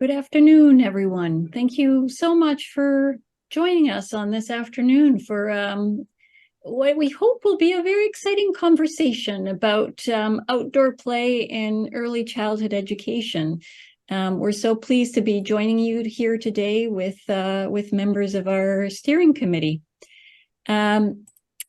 Good afternoon, everyone. Thank you so much for joining us on this afternoon for what we hope will be a very exciting conversation about outdoor play in early childhood education. We're so pleased to be joining you here today with members of our steering committee. My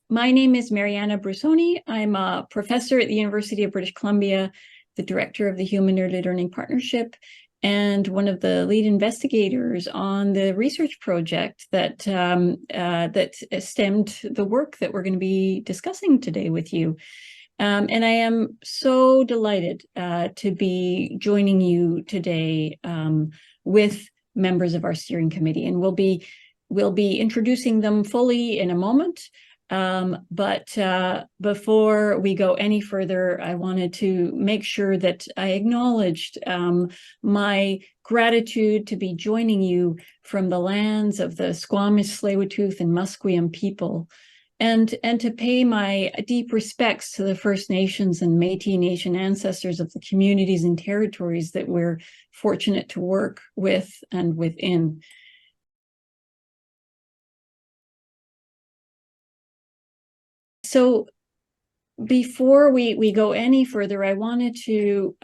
name is Mariana Brussoni. I'm a professor at the University of British Columbia, the director of the Human Early Learning Partnership, and one of the lead investigators on the research project that stemmed the work that we're going to be discussing today with you. And I am so delighted to be joining you today with members of our steering committee, and we'll be introducing them fully in a moment. But before we go any further, I wanted to make sure that I acknowledged my gratitude to be joining you from the lands of the Squamish, Tsleil-Waututh, and Musqueam people, and to pay my deep respects to the First Nations and Métis Nation ancestors of the communities and territories that we're fortunate to work with and within. So before we go any further, I wanted to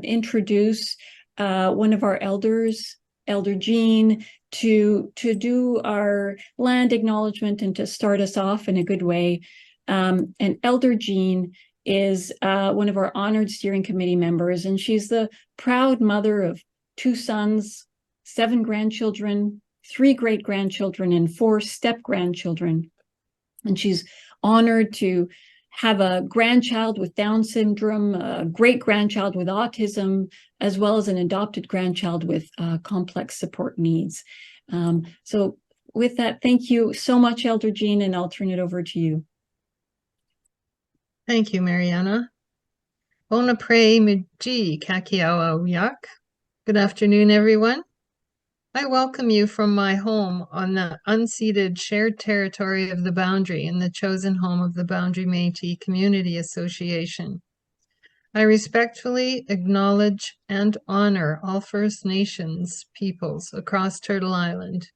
introduce one of our elders, Elder Jean, to do our land acknowledgement and to start us off in a good way. And Elder Jean is one of our honored steering committee members, and she's the proud mother of 2 sons, 7 grandchildren, 3 great-grandchildren, and 4 step-grandchildren. And she's honored to have a grandchild with Down syndrome, a great-grandchild with autism, as well as an adopted grandchild with complex support needs. So with that, thank you so much, Elder Jean, and I'll turn it over to you. Thank you, Mariana. Bona pre miji kakiawa yak. Good afternoon, everyone. I welcome you from my home on the unceded shared territory of the Boundary and the chosen home of the Boundary Métis Community Association. I respectfully acknowledge and honor all First Nations peoples across Turtle Island,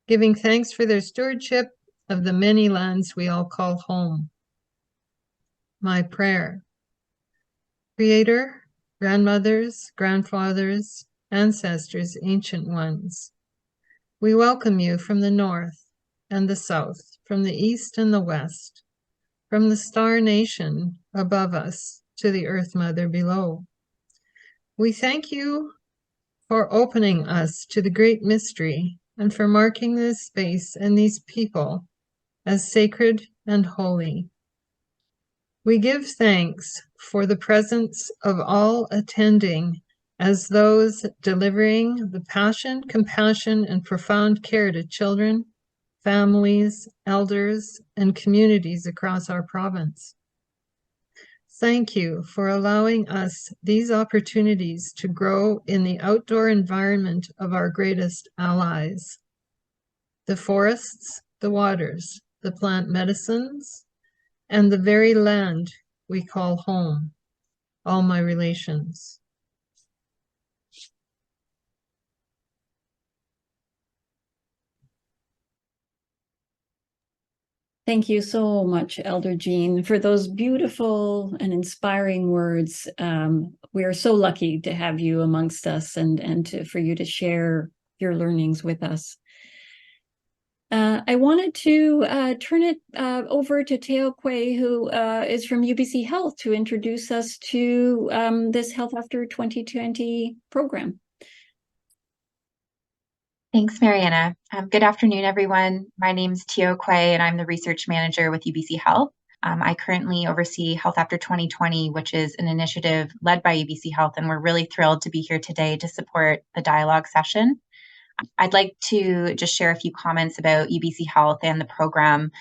giving thanks for their stewardship of the many lands we all call home. My prayer. Creator, grandmothers, grandfathers, ancestors, ancient ones, we welcome you from the north and the south, from the east and the west, from the star nation above us to the earth mother below. We thank you for opening us to the great mystery and for marking this space and these people as sacred and holy. We give thanks for the presence of all attending as those delivering the passion, compassion, and profound care to children, families, elders, and communities across our province. Thank you for allowing us these opportunities to grow in the outdoor environment of our greatest allies, the forests, the waters, the plant medicines, and the very land we call home, all my relations. Thank you so much, Elder Jean, for those beautiful and inspiring words. We are so lucky to have you amongst us and for you to share your learnings with us. I wanted to turn it over to Quay, who is from UBC Health, to introduce us to this Health After 2020 program. Thanks, Mariana. Good afternoon, everyone. My name is Quay, and I'm the research manager with UBC Health. I currently oversee Health After 2020, which is an initiative led by UBC Health, and we're really thrilled to be here today to support the dialogue session. I'd like to just share a few comments about UBC Health and the program,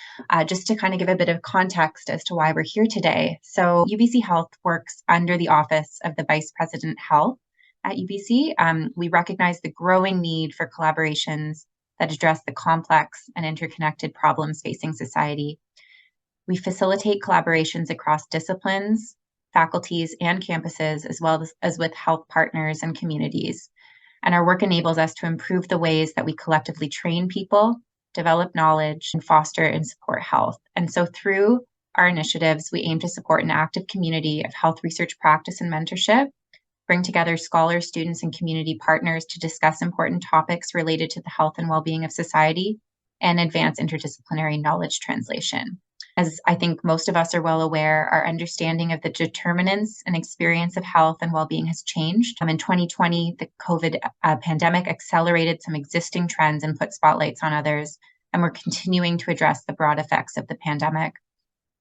just to kind of give a bit of context as to why we're here today. So UBC Health works under the Office of the Vice President Health at UBC. We recognize the growing need for collaborations that address the complex and interconnected problems facing society. We facilitate collaborations across disciplines, faculties, and campuses, as well as with health partners and communities. And our work enables us to improve the ways that we collectively train people, develop knowledge, and foster and support health. And so through our initiatives, we aim to support an active community of health research practice and mentorship, bring together scholars, students, and community partners to discuss important topics related to the health and well-being of society, and advance interdisciplinary knowledge translation. As I think most of us are well aware, our understanding of the determinants and experience of health and well-being has changed. In 2020, the COVID pandemic accelerated some existing trends and put spotlights on others, and we're continuing to address the broad effects of the pandemic.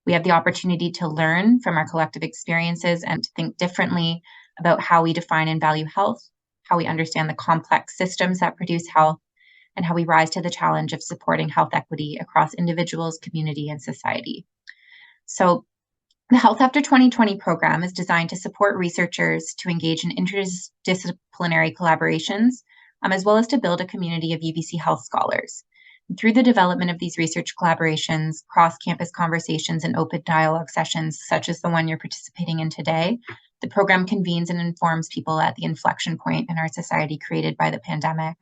We have the opportunity to learn from our collective experiences and to think differently about how we define and value health, how we understand the complex systems that produce health, and how we rise to the challenge of supporting health equity across individuals, community, and society. So the Health After 2020 program is designed to support researchers to engage in interdisciplinary collaborations, as well as to build a community of UBC Health scholars. And through the development of these research collaborations, cross-campus conversations, and open dialogue sessions, such as the one you're participating in today, the program convenes and informs people at the inflection point in our society created by the pandemic.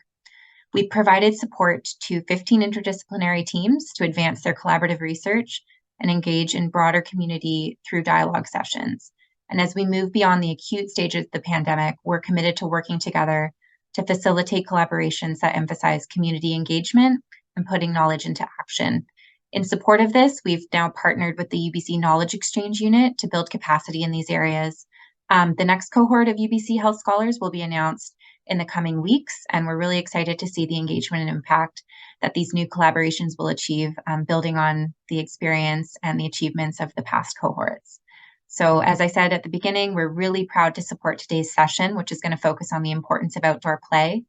We provided support to 15 interdisciplinary teams to advance their collaborative research and engage in broader community through dialogue sessions. And as we move beyond the acute stages of the pandemic, we're committed to working together to facilitate collaborations that emphasize community engagement and putting knowledge into action. In support of this, we've now partnered with the UBC Knowledge Exchange Unit to build capacity in these areas. The next cohort of UBC Health Scholars will be announced in the coming weeks, and we're really excited to see the engagement and impact that these new collaborations will achieve, building on the experience and the achievements of the past cohorts. So as I said at the beginning, we're really proud to support today's session, which is going to focus on the importance of outdoor play.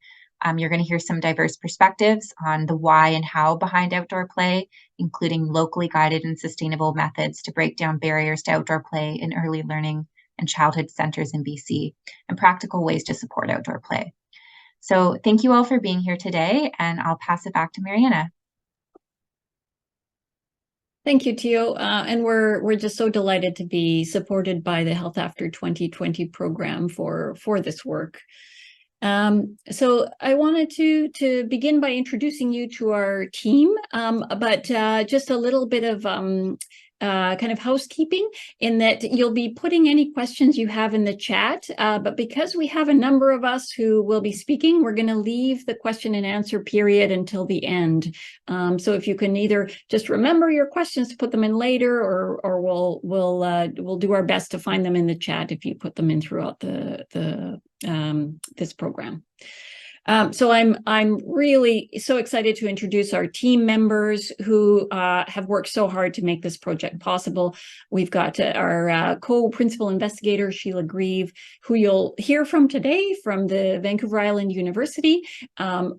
You're going to hear some diverse perspectives on the why and how behind outdoor play, including locally guided and sustainable methods to break down barriers to outdoor play in early learning and childhood centers in BC, and practical ways to support outdoor play. So thank you all for being here today, and I'll pass it back to Mariana. Thank you, Tio. And we're just so delighted to be supported by the Health After 2020 program for this work. So I wanted to begin by introducing you to our team, but just a little bit of kind of housekeeping in that you'll be putting any questions you have in the chat, but because we have a number of us who will be speaking, we're going to leave the question and answer period until the end. So if you can either just remember your questions to put them in later, or we'll do our best to find them in the chat if you put them in throughout this program. So I'm really so excited to introduce our team members who have worked so hard to make this project possible. We've got our co-principal investigator, Sheila Grieve, who you'll hear from today from the Vancouver Island University,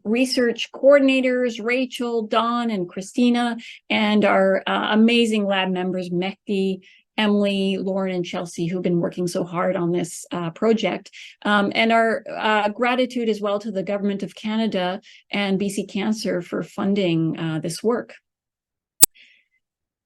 research coordinators, Rachel, Dawn, and Christina, and our amazing lab members, Mlieczko, Emily, Lauren, and Chelsea, who've been working so hard on this project. And our gratitude as well to the Government of Canada and BC Cancer for funding this work.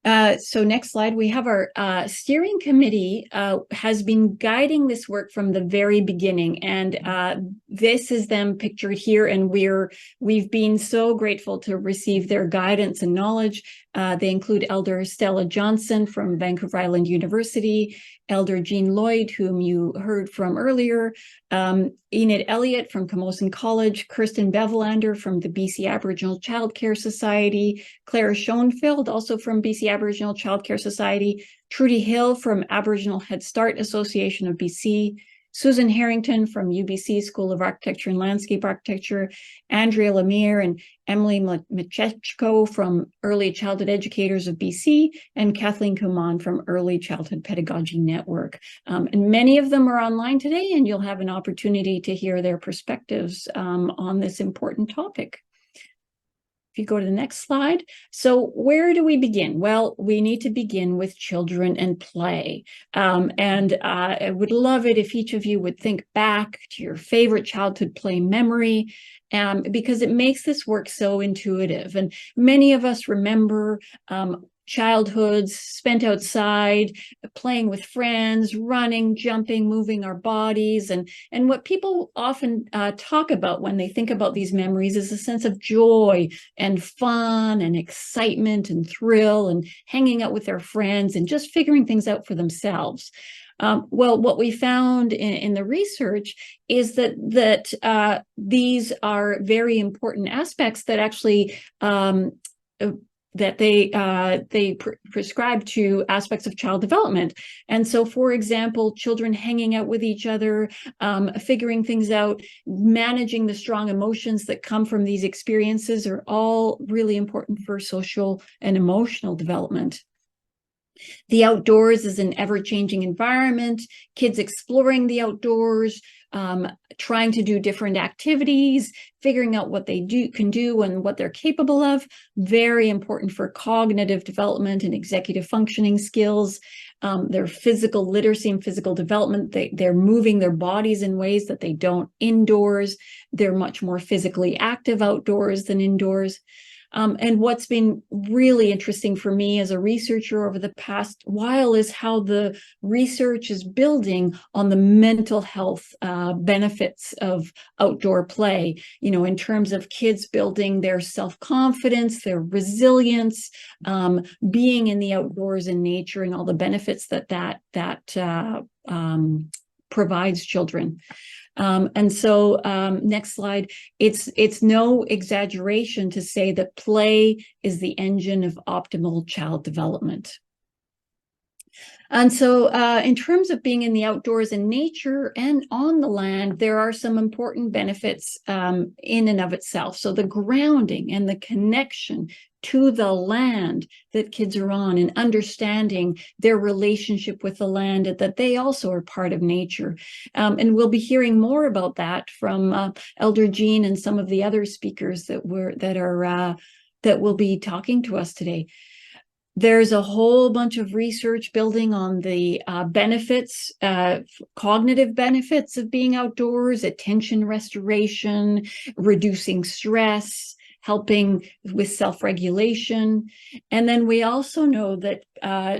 So next slide, we have our steering committee has been guiding this work from the very beginning, and this is them pictured here, and we've been so grateful to receive their guidance and knowledge. They include Elder Stella Johnson from Vancouver Island University, Elder Jean Lloyd, whom you heard from earlier, Enid Elliot from Camosun College, Kirsten Bevelander from the BC Aboriginal Childcare Society, Claire Schoenfeld, also from BC Aboriginal Childcare Society, Trudy Hill from Aboriginal Head Start Association of BC, Susan Herrington from UBC School of Architecture and Landscape Architecture, Andrea Lemire and Emily Mlieczko from Early Childhood Educators of BC, and Kathleen Kuman from Early Childhood Pedagogy Network. And many of them are online today, and you'll have an opportunity to hear their perspectives on this important topic. If you go to the next slide. So where do we begin? Well, we need to begin with children and play. And I would love it if each of you would think back to your favorite childhood play memory, because it makes this work so intuitive. And many of us remember childhoods spent outside, playing with friends, running, jumping, moving our bodies. And what people often talk about when they think about these memories is a sense of joy and fun and excitement and thrill and hanging out with their friends and just figuring things out for themselves. Well, what we found in the research is that these are very important aspects that actually that they prescribe to aspects of child development. And so, for example, children hanging out with each other, figuring things out, managing the strong emotions that come from these experiences are all really important for social and emotional development. The outdoors is an ever-changing environment, kids exploring the outdoors, trying to do different activities, figuring out what they can do and what they're capable of. Very important for cognitive development and executive functioning skills. Their physical literacy and physical development. They're moving their bodies in ways that they don't indoors. They're much more physically active outdoors than indoors. And what's been really interesting for me as a researcher over the past while is how the research is building on the mental health benefits of outdoor play, you know, in terms of kids building their self-confidence, their resilience, being in the outdoors and nature and all the benefits that provides children. And so next slide, it's no exaggeration to say that play is the engine of optimal child development. And so in terms of being in the outdoors and nature and on the land, there are some important benefits in and of itself. So the grounding and the connection to the land that kids are on and understanding their relationship with the land, that they also are part of nature. And we'll be hearing more about that from Elder Jean and some of the other speakers that will be talking to us today. There's a whole bunch of research building on the benefits, cognitive benefits of being outdoors, attention restoration, reducing stress, helping with self-regulation. And then we also know that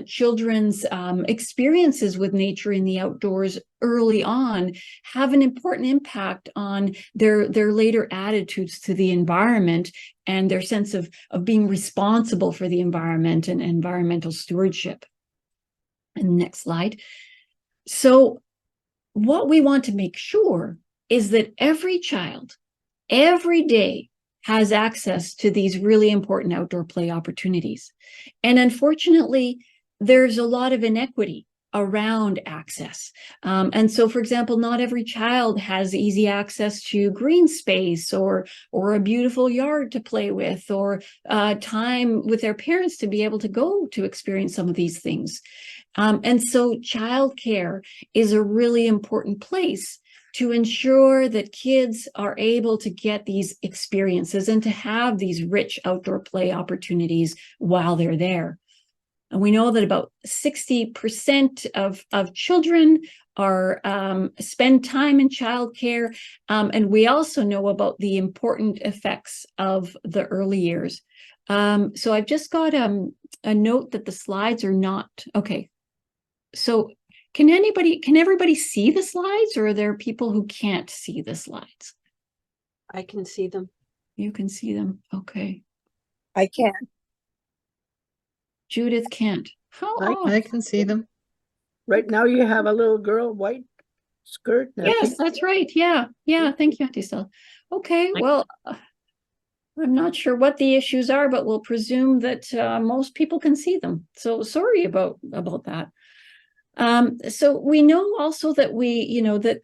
children's experiences with nature in the outdoors early on have an important impact on their later attitudes to the environment and their sense of being responsible for the environment and environmental stewardship. And next slide. So what we want to make sure is that every child, every day, has access to these really important outdoor play opportunities. And unfortunately, there's a lot of inequity around access. And so, for example, not every child has easy access to green space or a beautiful yard to play with or time with their parents to be able to go to experience some of these things. And so childcare is a really important place to ensure that kids are able to get these experiences and to have these rich outdoor play opportunities while they're there. And we know that about 60% of children are spend time in childcare. And we also know about the important effects of the early years. So I've just got a note that the slides are not, okay. So can everybody see the slides, or are there people who can't see the slides? I can see them. You can see them. Okay. I can. Judith can't. How odd. I can see them. Right now you have a little girl, white skirt. Yes, that's right. Yeah. Thank you, Auntie Stella. Okay, well, I'm not sure what the issues are, but we'll presume that most people can see them. So sorry about that. So we know also that that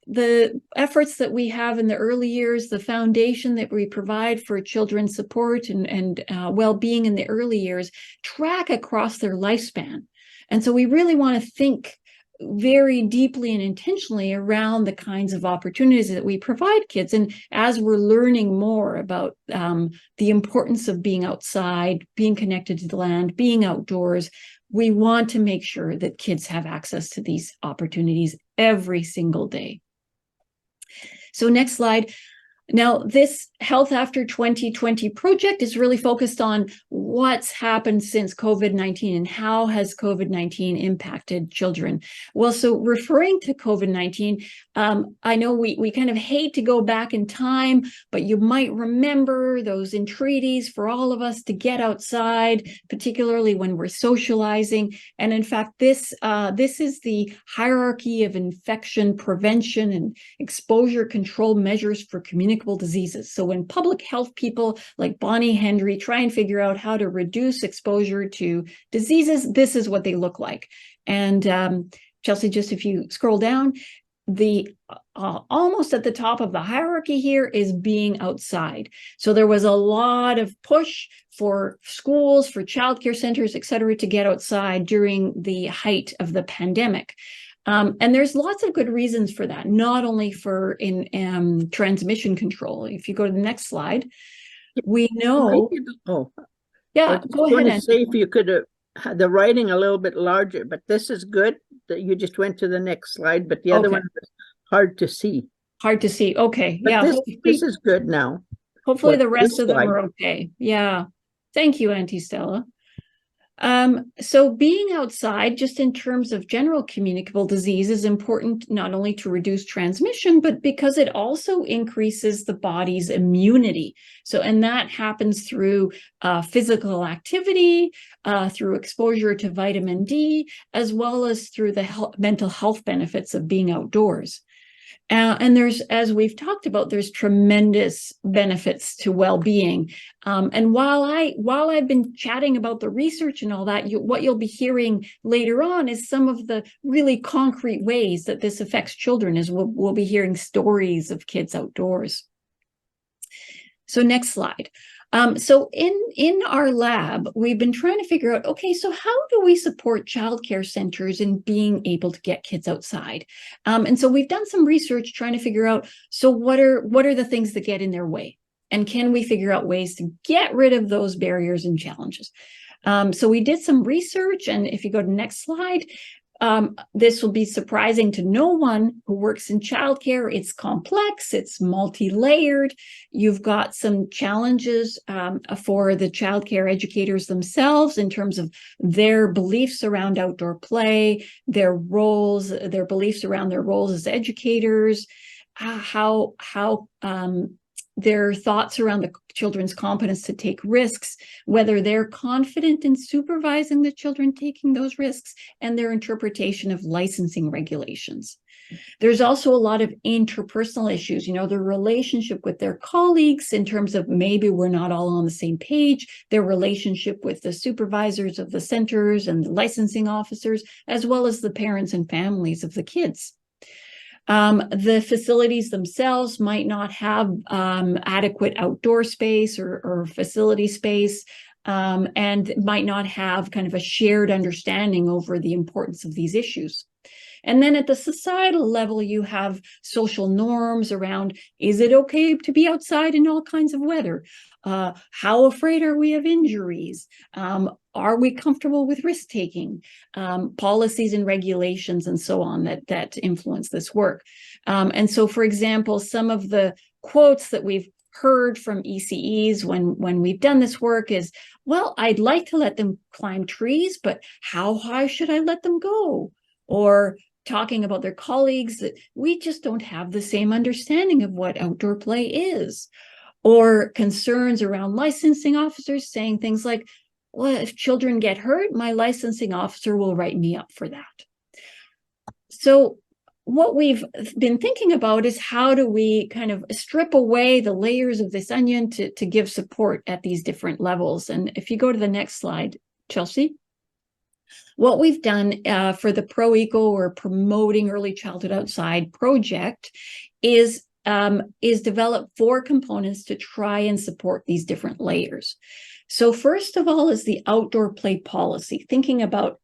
the efforts that we have in the early years, the foundation that we provide for children's support and well-being in the early years track across their lifespan. And so we really want to think very deeply and intentionally around the kinds of opportunities that we provide kids. And as we're learning more about the importance of being outside, being connected to the land, being outdoors, we want to make sure that kids have access to these opportunities every single day. So next slide. Now, this Health After 2020 project is really focused on what's happened since COVID-19 and how has COVID-19 impacted children. Well, so referring to COVID-19, I know we kind of hate to go back in time, but you might remember those entreaties for all of us to get outside, particularly when we're socializing. And in fact, this is the hierarchy of infection prevention and exposure control measures for communicable diseases. So when public health people like Bonnie Hendry try and figure out how to reduce exposure to diseases, this is what they look like. And Chelsea, just if you scroll down, the almost at the top of the hierarchy here is being outside. So there was a lot of push for schools, for childcare centers, et cetera, to get outside during the height of the pandemic. And there's lots of good reasons for that, not only for in transmission control. If you go to the next slide, we know. Yeah, go ahead. To say if you could have the writing a little bit larger, but this is good that you just went to the next slide, but the other one was hard to see. Hard to see. Okay. But yeah. This is good now. Hopefully the rest of them are okay. Yeah. Thank you, Auntie Stella. So being outside, just in terms of general communicable disease, is important not only to reduce transmission, but because it also increases the body's immunity. So, and that happens through physical activity, through exposure to vitamin D, as well as through the mental health benefits of being outdoors. And there's, as we've talked about, there's tremendous benefits to well-being. And while I've been chatting about the research and all that, what you'll be hearing later on is some of the really concrete ways that this affects children, as we'll be hearing stories of kids outdoors. So next slide. So in our lab, we've been trying to figure out, okay, so how do we support childcare centers in being able to get kids outside? And so we've done some research trying to figure out, so what are the things that get in their way? And can we figure out ways to get rid of those barriers and challenges? So we did some research, and if you go to the next slide, this will be surprising to no one who works in childcare. It's complex, it's multi-layered. You've got some challenges for the childcare educators themselves in terms of their beliefs around outdoor play, their roles, their beliefs around their roles as educators, how their thoughts around the children's competence to take risks, whether they're confident in supervising the children taking those risks, and their interpretation of licensing regulations. There's also a lot of interpersonal issues, the relationship with their colleagues in terms of maybe we're not all on the same page, their relationship with the supervisors of the centers and the licensing officers, as well as the parents and families of the kids. The facilities themselves might not have adequate outdoor space or facility space, and might not have kind of a shared understanding over the importance of these issues. And then at the societal level, you have social norms around, is it okay to be outside in all kinds of weather? How afraid are we of injuries? Are we comfortable with risk-taking? Policies and regulations and so on that influence this work. And so, for example, some of the quotes that we've heard from ECEs when we've done this work is, well, I'd like to let them climb trees, but how high should I let them go? Or talking about their colleagues that we just don't have the same understanding of what outdoor play is. Or concerns around licensing officers saying things like, well, if children get hurt, my licensing officer will write me up for that. So what we've been thinking about is how do we kind of strip away the layers of this onion to give support at these different levels. And if you go to the next slide, Chelsea. What we've done for the Pro-Eco or Promoting Early Childhood Outside project is develop 4 components to try and support these different layers. So first of all is the outdoor play policy, thinking about,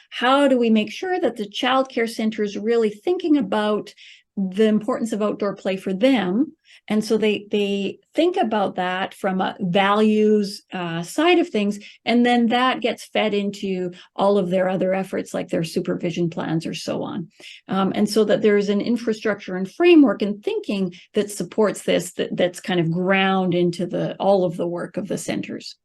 how do we make sure that the childcare center is really thinking about the importance of outdoor play for them. And so they think about that from a values side of things, and then that gets fed into all of their other efforts, like their supervision plans or so on. And so that there's an infrastructure and framework and thinking that supports this, that's kind of ground into all of the work of the centers.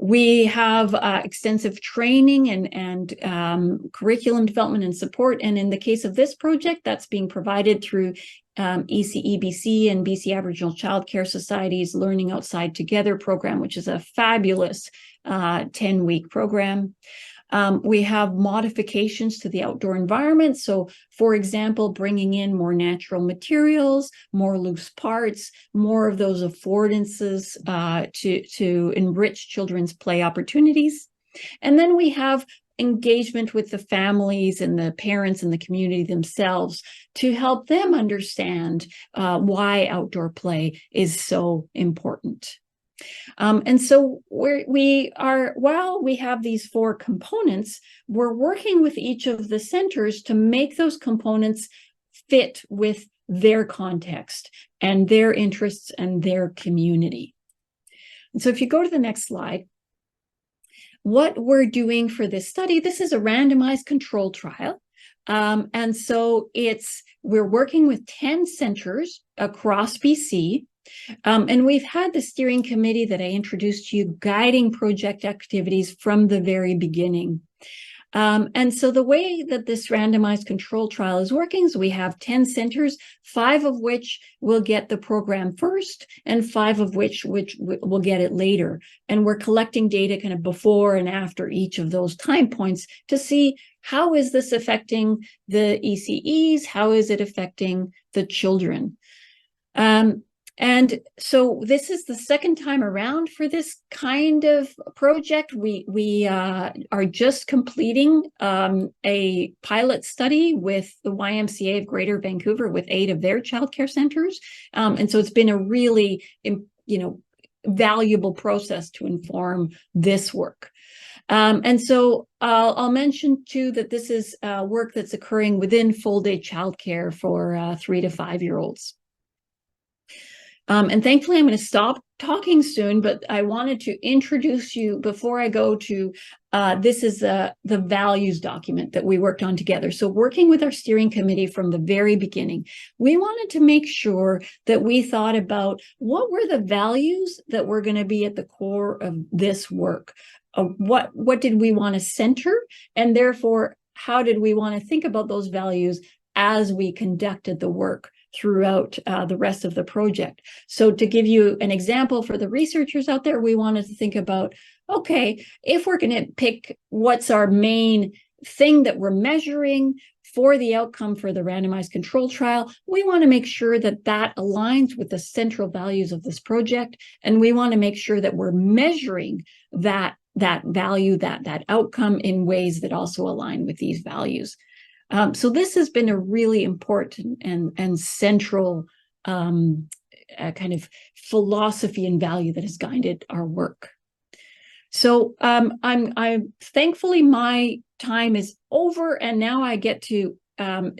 We have extensive training and curriculum development and support. And in the case of this project, that's being provided through EBC and BC Aboriginal Childcare Society's Learning Outside Together program, which is a fabulous 10-week program. We have modifications to the outdoor environment. So, for example, bringing in more natural materials, more loose parts, more of those affordances to enrich children's play opportunities. And then we have engagement with the families and the parents and the community themselves to help them understand why outdoor play is so important. And so while we have these 4 components, we're working with each of the centers to make those components fit with their context and their interests and their community. And so if you go to the next slide, what we're doing for this study, this is a randomized control trial. And so we're working with 10 centers across BC. And we've had the steering committee that I introduced to you guiding project activities from the very beginning. And so the way that this randomized control trial is working is we have 10 centers, 5 of which will get the program first, and 5 of which will get it later. And we're collecting data kind of before and after each of those time points to see how is this affecting the ECEs, how is it affecting the children. And so this is the second time around for this kind of project. We are just completing a pilot study with the YMCA of Greater Vancouver with 8 of their childcare centers. And so it's been a really, valuable process to inform this work. And so I'll mention too that this is work that's occurring within full-day childcare for 3 to 5-year-olds. And thankfully, I'm going to stop talking soon, but I wanted to introduce you before I go to, this is the values document that we worked on together. So working with our steering committee from the very beginning, we wanted to make sure that we thought about what were the values that were going to be at the core of this work. What did we want to center? And therefore, how did we want to think about those values as we conducted the work throughout the rest of the project? So to give you an example for the researchers out there, we wanted to think about, okay, if we're going to pick what's our main thing that we're measuring for the outcome for the randomized control trial, we want to make sure that that aligns with the central values of this project. And we want to make sure that we're measuring that value, that outcome in ways that also align with these values. So this has been a really important and central kind of philosophy and value that has guided our work. So I'm thankfully my time is over, and now I get to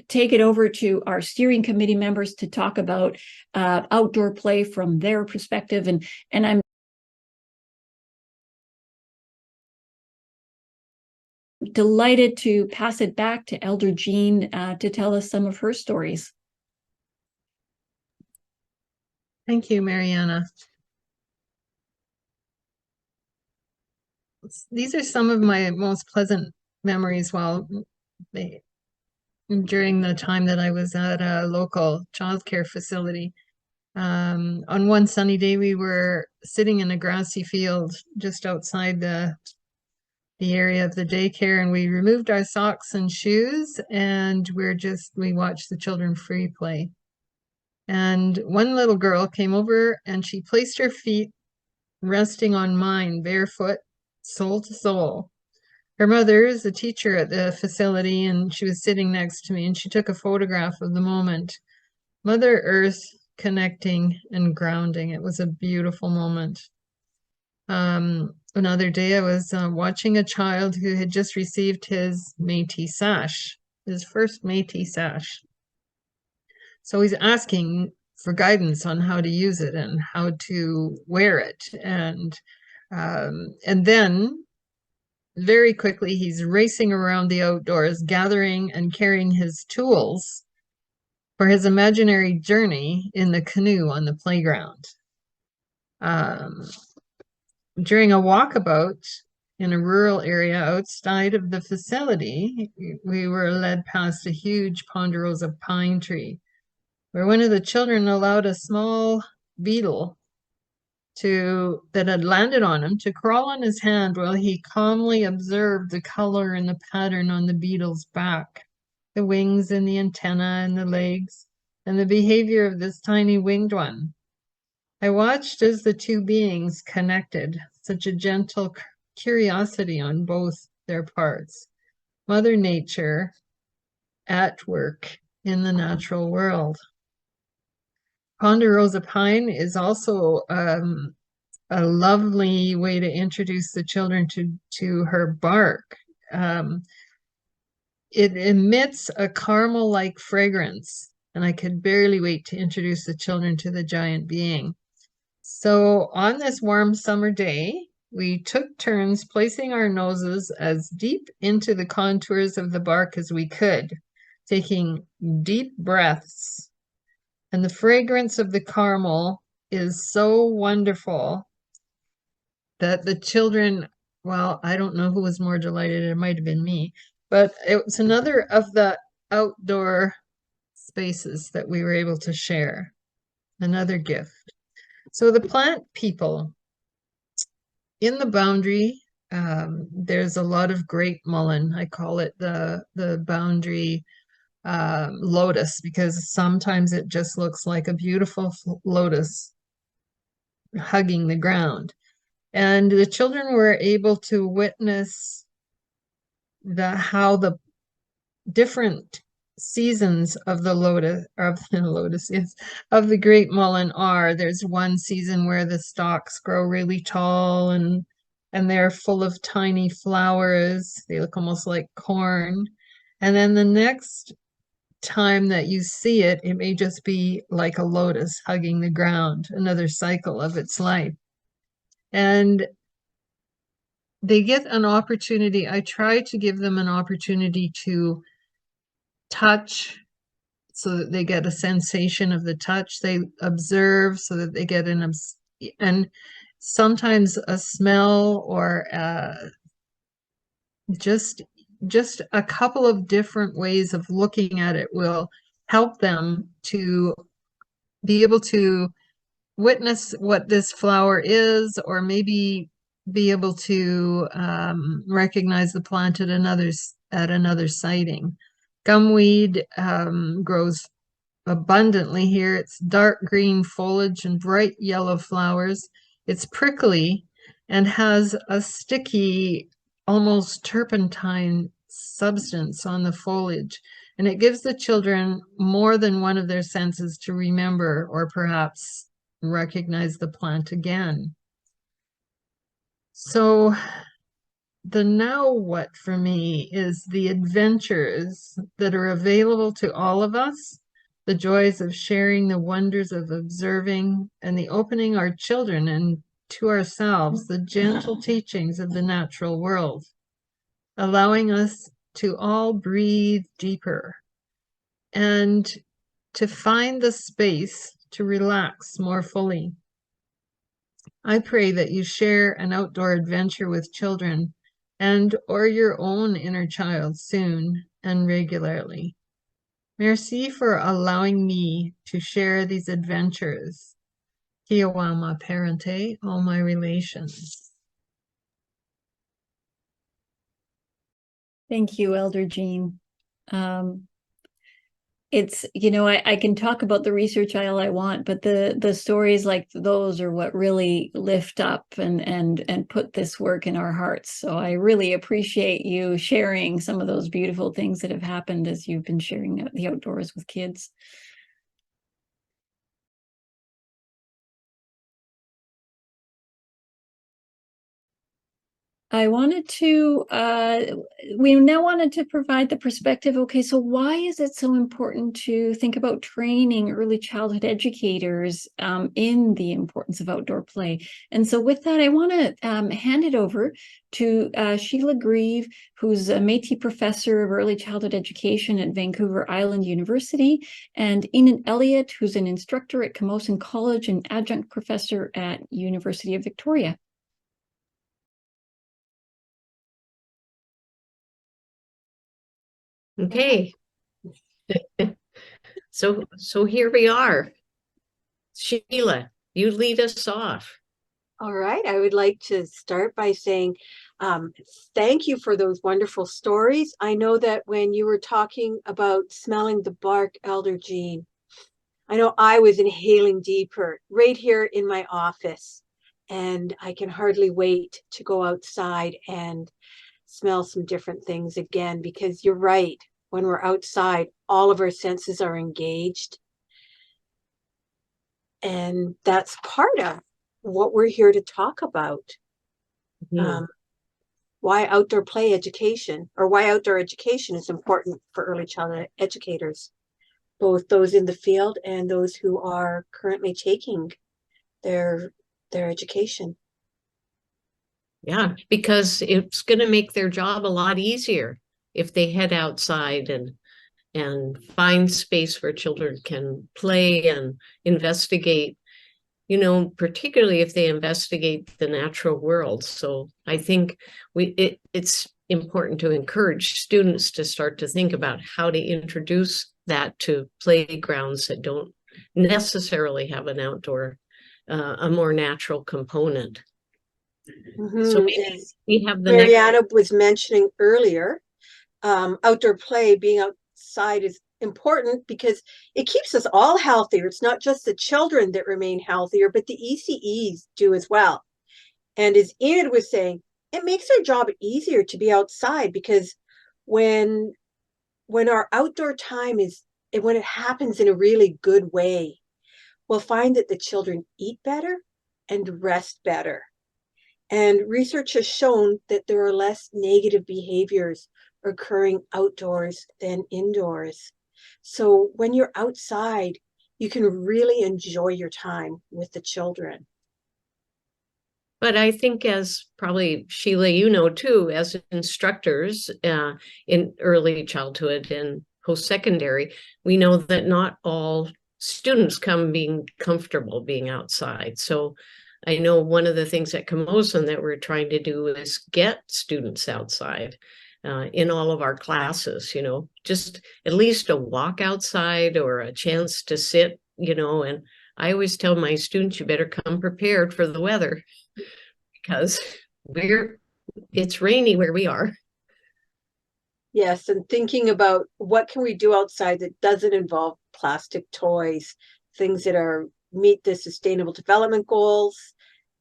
take it over to our steering committee members to talk about outdoor play from their perspective, and I'm delighted to pass it back to Elder Jean to tell us some of her stories. Thank you, Mariana. These are some of my most pleasant memories during the time that I was at a local childcare facility. On one sunny day, we were sitting in a grassy field just outside the area of the daycare, and we removed our socks and shoes, and we watched the children free play. And one little girl came over and she placed her feet resting on mine, barefoot, sole to sole. Her mother is a teacher at the facility, and she was sitting next to me, and she took a photograph of the moment. Mother Earth connecting and grounding. It was a beautiful moment. Another day I was watching a child who had just received his Métis sash, his first Métis sash. So he's asking for guidance on how to use it and how to wear it. And then very quickly, he's racing around the outdoors, gathering and carrying his tools for his imaginary journey in the canoe on the playground. During a walkabout in a rural area outside of the facility, we were led past a huge ponderosa pine tree, where one of the children allowed a small beetle that had landed on him to crawl on his hand while he calmly observed the color and the pattern on the beetle's back, the wings and the antenna and the legs, and the behavior of this tiny winged one. I watched as the two beings connected, such a gentle curiosity on both their parts. Mother Nature at work in the natural world. Ponderosa pine is also a lovely way to introduce the children to her bark. It emits a caramel-like fragrance, and I could barely wait to introduce the children to the giant being. So on this warm summer day, we took turns placing our noses as deep into the contours of the bark as we could, taking deep breaths. And the fragrance of the caramel is so wonderful that the children, well, I don't know who was more delighted, it might have been me, but it was another of the outdoor spaces that we were able to share, another gift. So the plant people, in the boundary, there's a lot of great mullein. I call it the boundary lotus, because sometimes it just looks like a beautiful lotus hugging the ground. And the children were able to witness how the different seasons of the lotus, of the great mullein are. There's one season where the stalks grow really tall and they're full of tiny flowers. They look almost like corn. And then the next time that you see it, it may just be like a lotus hugging the ground, another cycle of its life. And they get an opportunity. I try to give them an opportunity to touch so that they get a sensation of the touch. They observe so that they get and sometimes a smell, or just a couple of different ways of looking at it will help them to be able to witness what this flower is, or maybe be able to recognize the plant at another sighting. Gumweed grows abundantly here. It's dark green foliage and bright yellow flowers. It's prickly and has a sticky, almost turpentine substance on the foliage. And it gives the children more than one of their senses to remember, or perhaps recognize the plant again. So the now what for me is the adventures that are available to all of us, the joys of sharing, the wonders of observing, and the opening our children and to ourselves the gentle teachings of the natural world, allowing us to all breathe deeper and to find the space to relax more fully. I pray that you share an outdoor adventure with children or your own inner child soon and regularly. Merci for allowing me to share these adventures. Kiawama parente, all my relations. Thank you, Elder Jean. It's, I can talk about the research all I want, but the stories like those are what really lift up and put this work in our hearts. So I really appreciate you sharing some of those beautiful things that have happened as you've been sharing the outdoors with kids. I wanted to, we now wanted to provide the perspective, okay, so why is it so important to think about training early childhood educators in the importance of outdoor play? And so with that, I want to hand it over to Sheila Grieve, who's a Métis professor of early childhood education at Vancouver Island University, and Enid Elliot, who's an instructor at Camosun College and adjunct professor at University of Victoria. Okay. So here we are. Sheila, you lead us off. All right. I would like to start by saying thank you for those wonderful stories. I know that when you were talking about smelling the bark, Elder Jean, I know I was inhaling deeper right here in my office, and I can hardly wait to go outside and smell some different things again, because you're right. When we're outside, all of our senses are engaged. And that's part of what we're here to talk about. Why outdoor play education, or why outdoor education is important for early childhood educators, both those in the field and those who are currently taking their education. Yeah, because it's going to make their job a lot easier if they head outside and find space where children can play and investigate, you know, particularly if they investigate the natural world. So I think it's important to encourage students to start to think about how to introduce that to playgrounds that don't necessarily have an outdoor, a more natural component. So maybe we have the Mariana was mentioning earlier, outdoor play, being outside, is important because it keeps us all healthier. It's not just the children that remain healthier, but the ECEs do as well. And as Enid was saying, it makes our job easier to be outside, because when our outdoor time is, and when it happens in a really good way, we'll find that the children eat better and rest better. And research has shown that there are less negative behaviors occurring outdoors than indoors. So when you're outside, you can really enjoy your time with the children. But I think, as probably Sheila, you know too, as instructors in early childhood and post-secondary, we know that not all students come being comfortable being outside. So I know one of the things at Camosun that we're trying to do is get students outside in all of our classes, you know, just at least a walk outside or a chance to sit, you know. And I always tell my students, you better come prepared for the weather, because it's rainy where we are. Yes, and thinking about what can we do outside that doesn't involve plastic toys, things that meet the Sustainable Development Goals,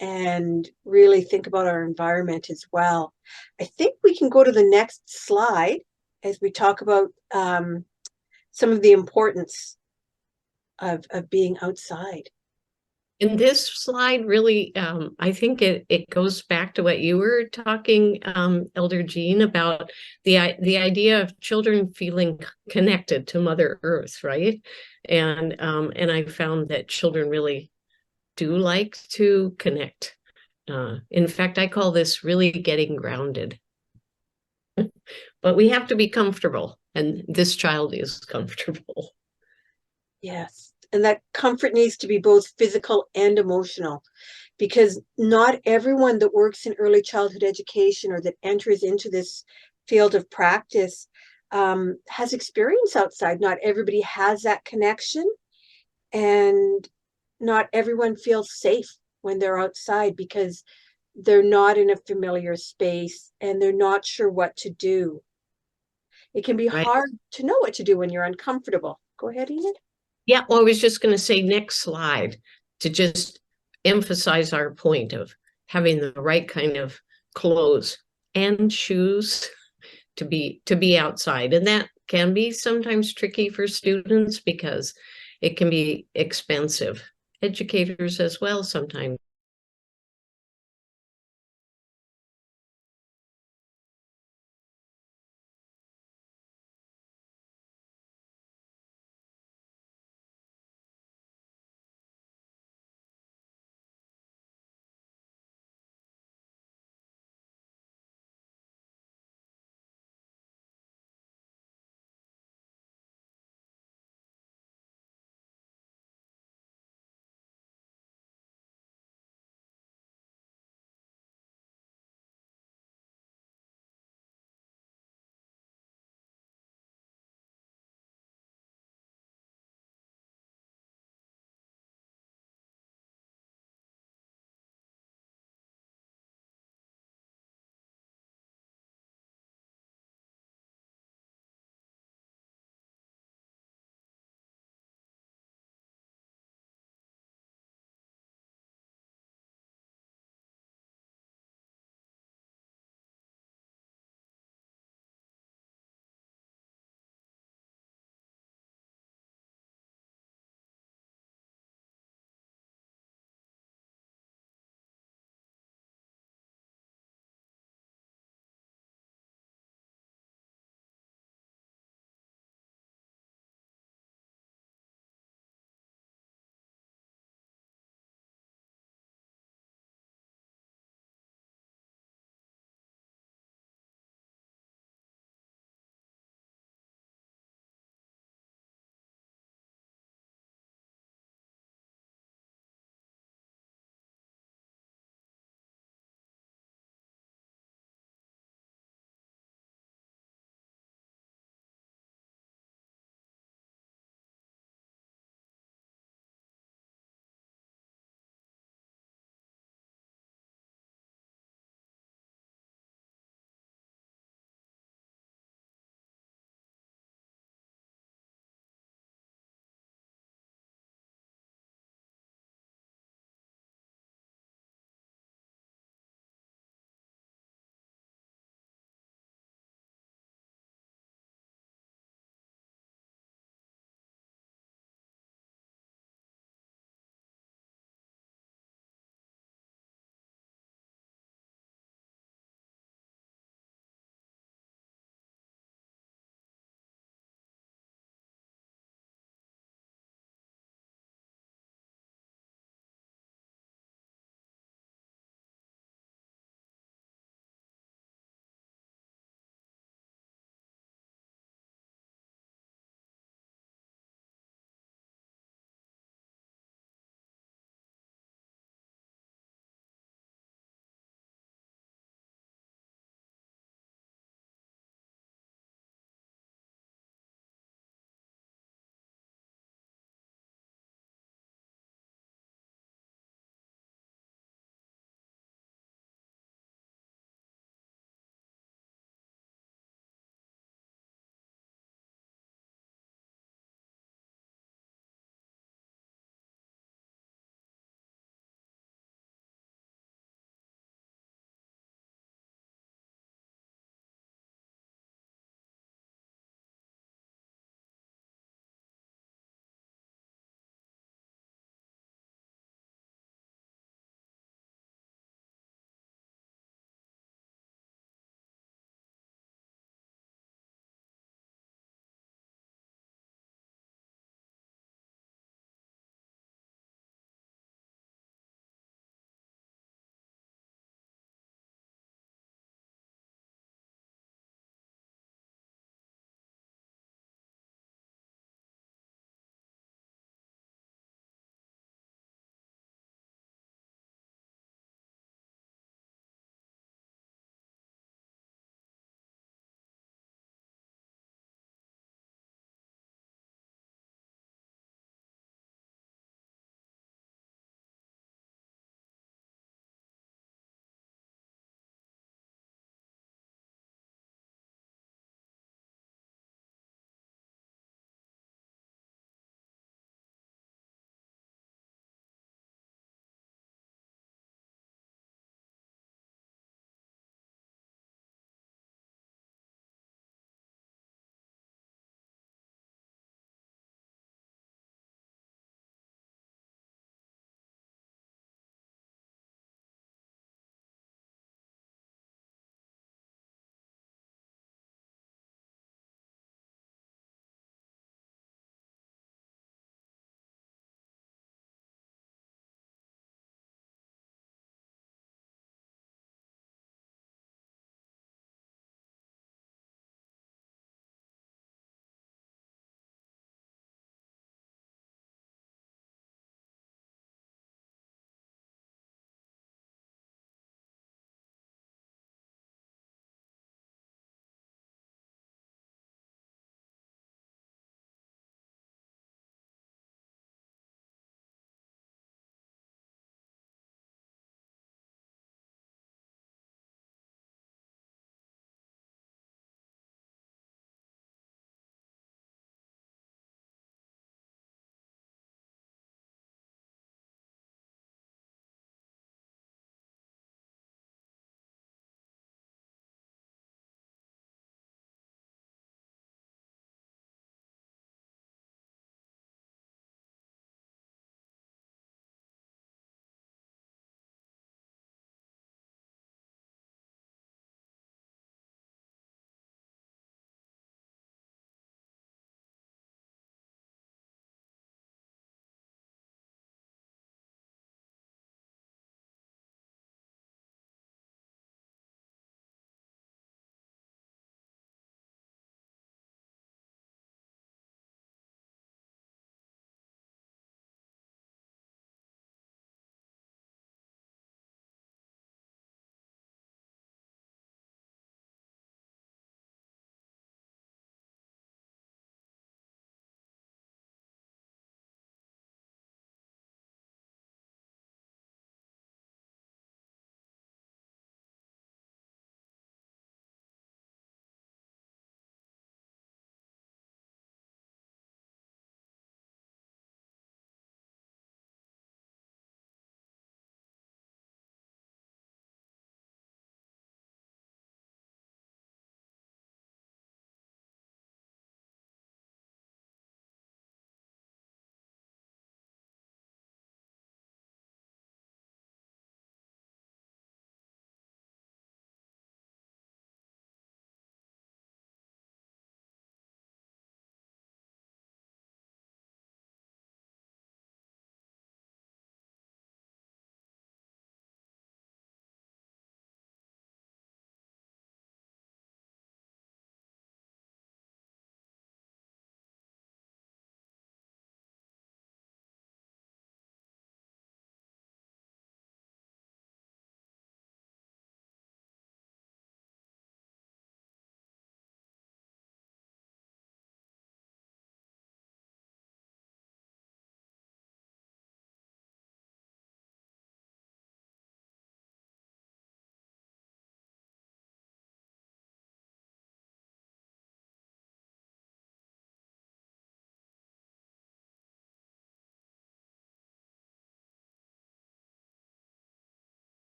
and really think about our environment as well. I think we can go to the next slide as we talk about some of the importance of being outside. In this slide, really, I think it goes back to what you were talking, Elder Jean, about the idea of children feeling connected to Mother Earth, right? And I found that children really do like to connect. In fact, I call this really getting grounded. But we have to be comfortable, and this child is comfortable. Yes. And that comfort needs to be both physical and emotional, because not everyone that works in early childhood education or that enters into this field of practice has experience outside. Not everybody has that connection, and not everyone feels safe when they're outside because they're not in a familiar space and they're not sure what to do. It can be hard to know what to do when you're uncomfortable. Go ahead, Enid. Yeah, well, I was just going to say next slide to just emphasize our point of having the right kind of clothes and shoes to be outside. And that can be sometimes tricky for students because it can be expensive. Educators as well sometimes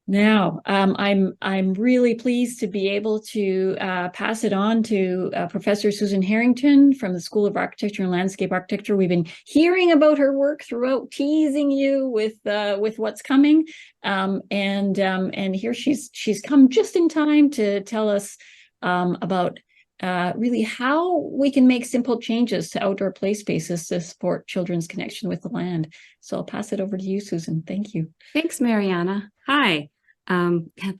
Now, I'm really pleased to be able to pass it on to Professor Susan Herrington from the School of Architecture and Landscape Architecture. We've been hearing about her work throughout, teasing you with what's coming, and here she's come just in time to tell us about really how we can make simple changes to outdoor play spaces to support children's connection with the land. So I'll pass it over to you, Susan. Thank you. Thanks, Mariana. Hi.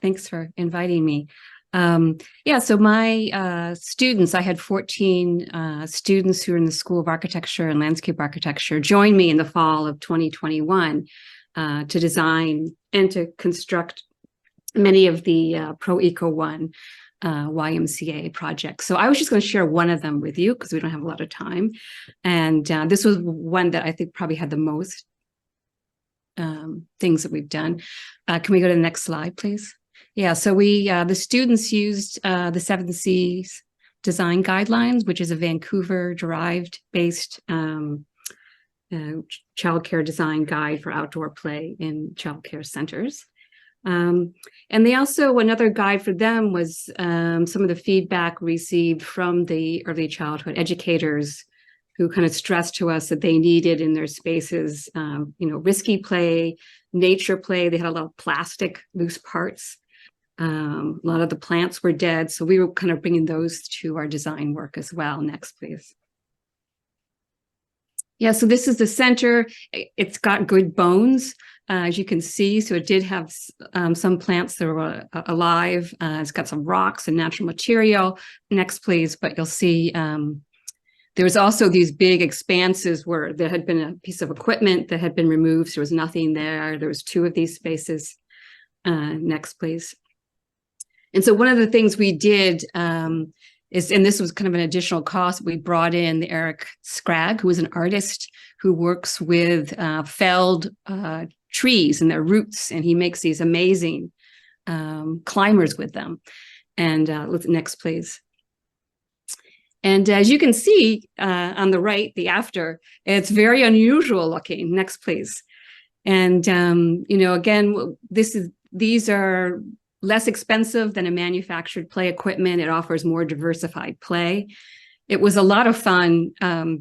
Thanks for inviting me. So my students, I had 14 students who are in the School of Architecture and Landscape Architecture, joined me in the fall of 2021 to design and to construct many of the Pro Eco 1 YMCA projects. So I was just going to share one of them with you because we don't have a lot of time. And this was one that I think probably had the most things that we've done. Can we go to the next slide, please? Yeah, so the students used the 7 Cs design guidelines, which is a Vancouver-derived based childcare design guide for outdoor play in childcare centers. And they also, another guide for them was some of the feedback received from the early childhood educators who kind of stressed to us that they needed in their spaces, risky play, nature play. They had a lot of plastic loose parts. A lot of the plants were dead. So we were kind of bringing those to our design work as well. Next, please. Yeah, so this is the center. It's got good bones, as you can see. So it did have some plants that were alive. It's got some rocks and natural material. Next, please. But you'll see there was also these big expanses where there had been a piece of equipment that had been removed. So there was nothing there. There was 2 of these spaces. Next, please. And so one of the things we did is, and this was kind of an additional cost, we brought in the Eric Scragg, who is an artist who works with felled trees and their roots, and he makes these amazing climbers with them. And next, please. And as you can see on the right, the after, it's very unusual looking. Next, please. And, again, these are less expensive than a manufactured play equipment. It offers more diversified play. It was a lot of fun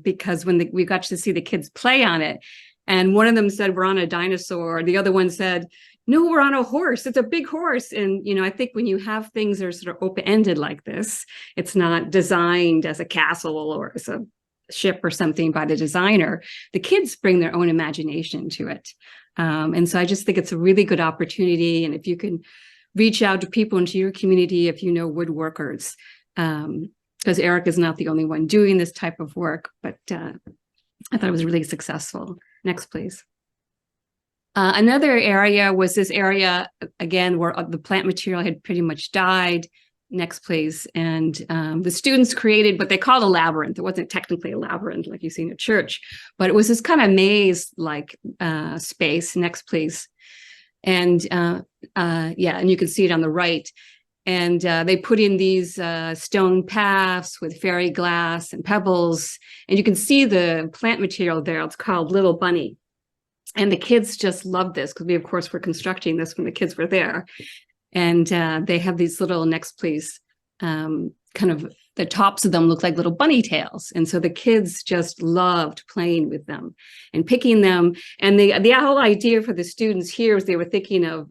because when we got to see the kids play on it, and one of them said, we're on a dinosaur. The other one said, no, we're on a horse. It's a big horse. And, I think when you have things that are sort of open-ended like this, it's not designed as a castle or as a ship or something by the designer. The kids bring their own imagination to it. And so I just think it's a really good opportunity. And if you can reach out to people into your community, if you know woodworkers, because Eric is not the only one doing this type of work, but I thought it was really successful. Next, please. Another area was this area, again, where the plant material had pretty much died. Next, please. And the students created what they called a labyrinth. It wasn't technically a labyrinth like you see in a church, but it was this kind of maze-like space. Next, please. And and you can see it on the right. And they put in these stone paths with fairy glass and pebbles. And you can see the plant material there. It's called Little Bunny. And the kids just loved this because we, of course, were constructing this when the kids were there. And they have these little, next please, kind of the tops of them look like little bunny tails. And so the kids just loved playing with them and picking them. And the whole idea for the students here was they were thinking of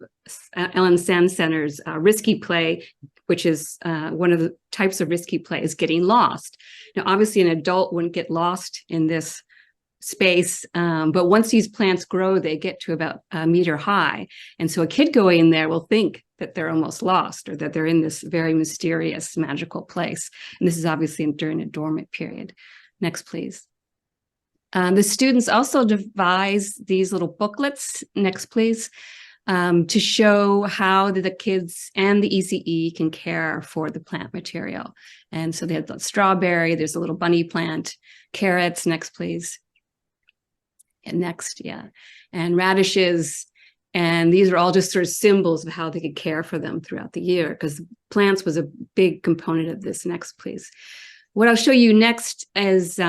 Ellen Sand Center's risky play, which is one of the types of risky play is getting lost. Now, obviously, an adult wouldn't get lost in this space, but once these plants grow, they get to about a meter high. And so a kid going in there will think that they're almost lost or that they're in this very mysterious, magical place. And this is obviously during a dormant period. Next, please. The students also devised these little booklets, next, please, to show how the kids and the ECE can care for the plant material. And so they had the strawberry, there's a little bunny plant, carrots, next, please. And next, yeah, and radishes. And these are all just sort of symbols of how they could care for them throughout the year, because plants was a big component of this. Next, please. What I'll show you next is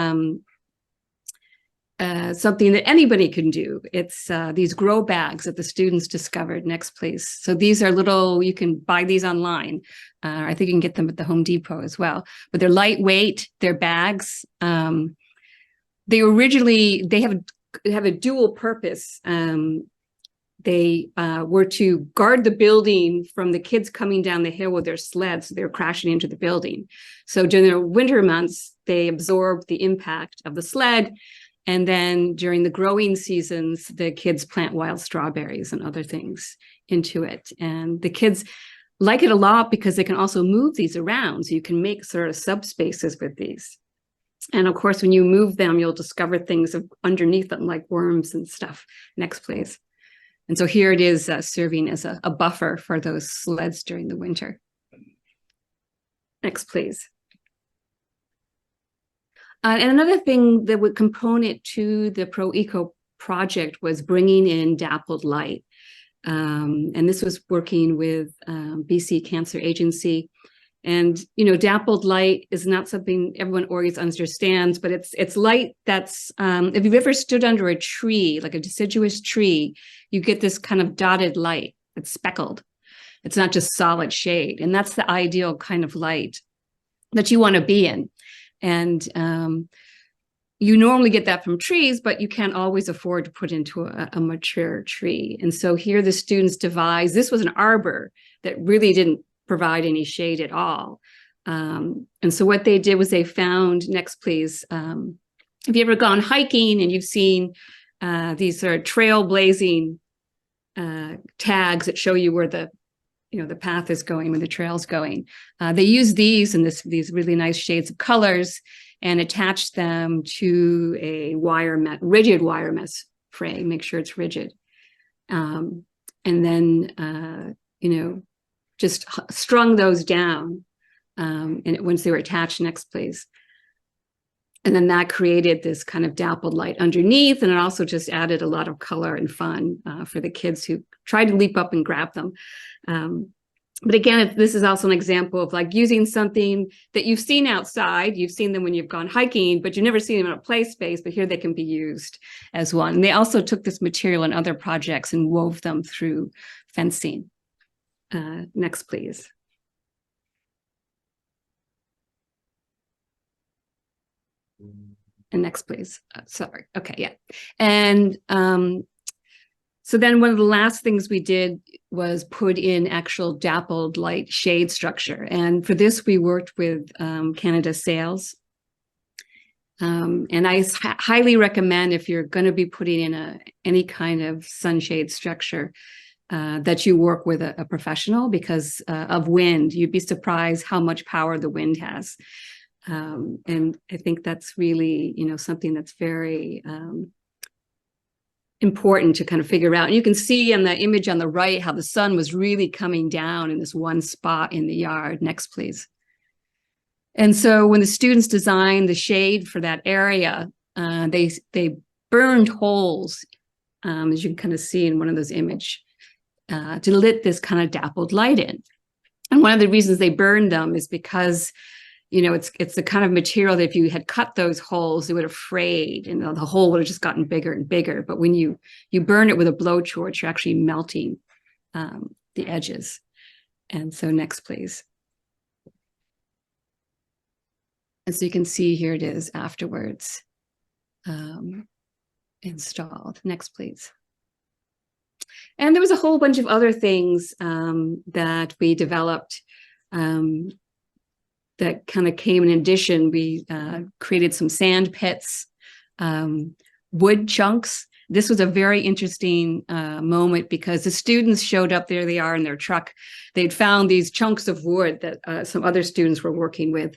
something that anybody can do. It's these grow bags that the students discovered. Next, please. So these are little, you can buy these online. I think you can get them at the Home Depot as well. But they're lightweight, they're bags. They have a dual purpose. They were to guard the building from the kids coming down the hill with their sleds. So they were crashing into the building. So during the winter months, they absorbed the impact of the sled. And then during the growing seasons, the kids plant wild strawberries and other things into it. And the kids like it a lot because they can also move these around. So you can make sort of subspaces with these. And of course, when you move them, you'll discover things underneath them like worms and stuff. Next, please. And so here it is serving as a buffer for those sleds during the winter. Next, please. And another thing that would component to the Pro-Eco project was bringing in dappled light. And this was working with BC Cancer Agency. And, you know, dappled light is not something everyone always understands, but it's light that's, if you've ever stood under a tree, like a deciduous tree, you get this kind of dotted light that's speckled. It's not just solid shade. And that's the ideal kind of light that you want to be in. And you normally get that from trees, but you can't always afford to put into a mature tree. And so here the students devised, this was an arbor that really didn't provide any shade at all. And so what they did was they found, next please, have you ever gone hiking and you've seen these sort of trailblazing tags that show you where the path is going, where the trail's going. They use these and these really nice shades of colors and attach them to a rigid wire mesh frame, make sure it's rigid. And then, just strung those down. And once they were attached, next please. And then that created this kind of dappled light underneath. And it also just added a lot of color and fun for the kids who tried to leap up and grab them. But again, this is also an example of like using something that you've seen outside. You've seen them when you've gone hiking, but you've never seen them in a play space, but here they can be used as one. And they also took this material in other projects and wove them through fencing. Next, please. And next, please. Sorry. Okay, yeah. And so then one of the last things we did was put in actual dappled light shade structure. And for this, we worked with Canada Sales. And I highly recommend if you're going to be putting in any kind of sunshade structure, that you work with a professional because of wind. You'd be surprised how much power the wind has. And I think that's really, something that's very important to kind of figure out. And you can see in the image on the right how the sun was really coming down in this one spot in the yard. Next, please. And so when the students designed the shade for that area, they burned holes, as you can kind of see in one of those images, to let this kind of dappled light in. And one of the reasons they burned them is because, it's the kind of material that if you had cut those holes, it would have frayed and the hole would have just gotten bigger and bigger. But when you burn it with a blowtorch, you're actually melting the edges. And so next, please. And so you can see here it is afterwards installed. Next, please. And there was a whole bunch of other things that we developed that kind of came in addition. We created some sand pits, wood chunks. This was a very interesting moment because the students showed up, there they are in their truck. They'd found these chunks of wood that some other students were working with.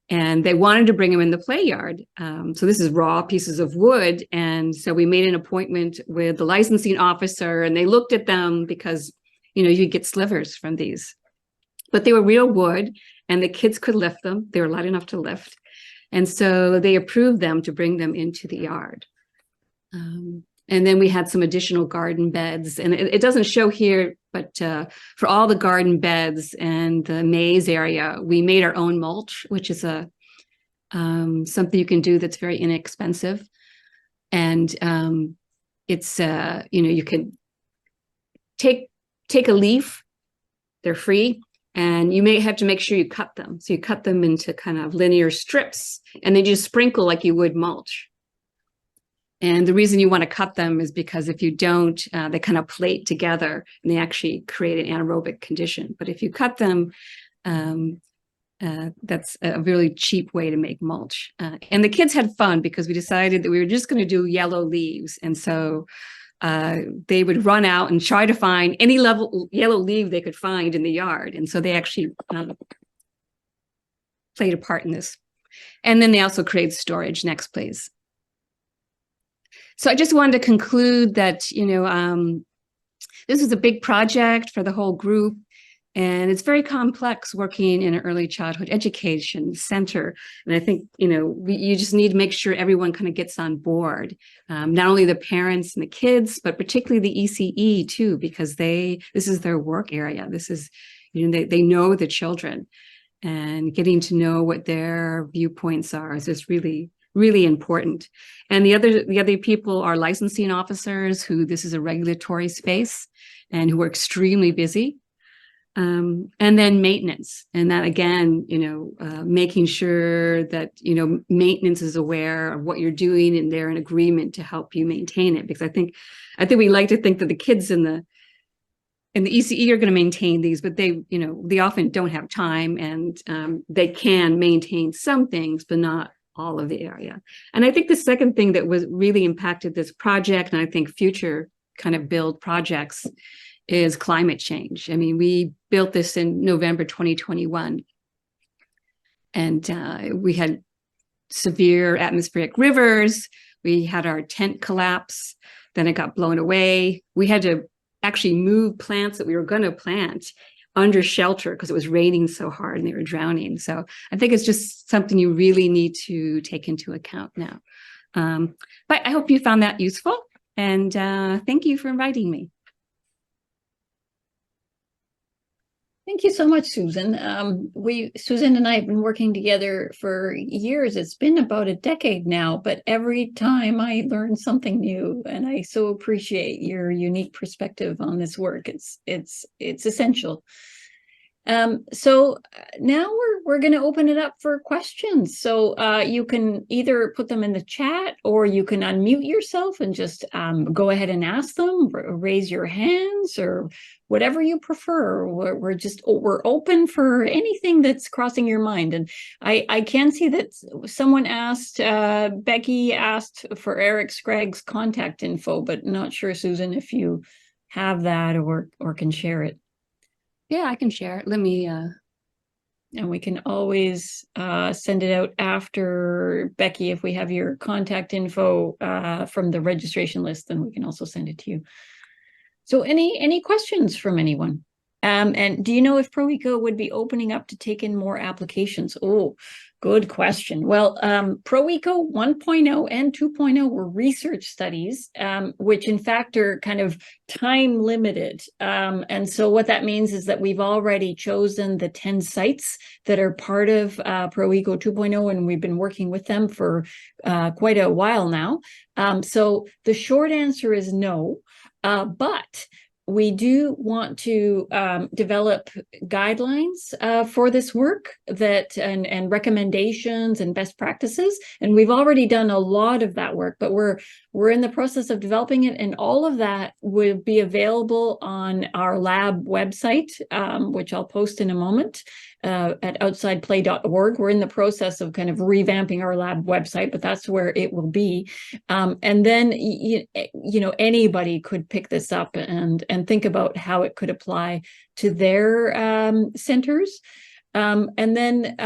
And they wanted to bring them in the play yard. So this is raw pieces of wood. And so we made an appointment with the licensing officer and they looked at them because, you get slivers from these. But they were real wood and the kids could lift them. They were light enough to lift. And so they approved them to bring them into the yard. And then we had some additional garden beds. And it doesn't show here, but for all the garden beds and the maze area, we made our own mulch, which is something you can do that's very inexpensive. And it's, you can take a leaf, they're free, and you may have to make sure you cut them. So you cut them into kind of linear strips, and then you sprinkle like you would mulch. And the reason you want to cut them is because if you don't, they kind of plate together and they actually create an anaerobic condition. But if you cut them, that's a really cheap way to make mulch. And the kids had fun because we decided that we were just going to do yellow leaves. And so they would run out and try to find any yellow leaf they could find in the yard. And so they actually played a part in this. And then they also created storage. Next, please. So I just wanted to conclude that, this is a big project for the whole group, and it's very complex working in an early childhood education center. And I think, you just need to make sure everyone kind of gets on board, not only the parents and the kids, but particularly the ECE too, because this is their work area. This is, they know the children, and getting to know what their viewpoints are is just really important. And the other people are licensing officers who this is a regulatory space and who are extremely busy. And then maintenance. And that again, making sure that, maintenance is aware of what you're doing and they're in agreement to help you maintain it. Because I think we like to think that the kids in the ECE are going to maintain these, but they often don't have time, and they can maintain some things, but not all of the area. And I think the second thing that was really impacted this project, and I think future kind of build projects, is climate change. I mean, we built this in November 2021, and we had severe atmospheric rivers. We had our tent collapse, then it got blown away. We had to actually move plants that we were going to plant under shelter because it was raining so hard and they were drowning. So I think it's just something you really need to take into account now. But I hope you found that useful, and thank you for inviting me. Thank you so much, Susan. Susan and I have been working together for years. It's been about a decade now, but every time I learn something new, and I so appreciate your unique perspective on this work. It's essential. So now we're going to open it up for questions. So you can either put them in the chat, or you can unmute yourself and just go ahead and ask them, raise your hands, or whatever you prefer. We're open for anything that's crossing your mind. And I can see that someone asked, Becky asked for Eric Scragg's contact info, but not sure, Susan, if you have that or can share it. Yeah, I can share it. Let me. And we can always send it out after, Becky, if we have your contact info from the registration list, then we can also send it to you. So any questions from anyone? And do you know if ProEco would be opening up to take in more applications? Oh, good question. Well, ProEco 1.0 and 2.0 were research studies, which in fact are kind of time limited. And so what that means is that we've already chosen the 10 sites that are part of ProEco 2.0, and we've been working with them for quite a while now. So the short answer is no, but we do want to develop guidelines for this work and recommendations and best practices. And we've already done a lot of that work, but we're in the process of developing it. And all of that will be available on our lab website, which I'll post in a moment at outsideplay.org. We're in the process of kind of revamping our lab website, but that's where it will be. And then, anybody could pick this up and think about how it could apply to their centers. And then,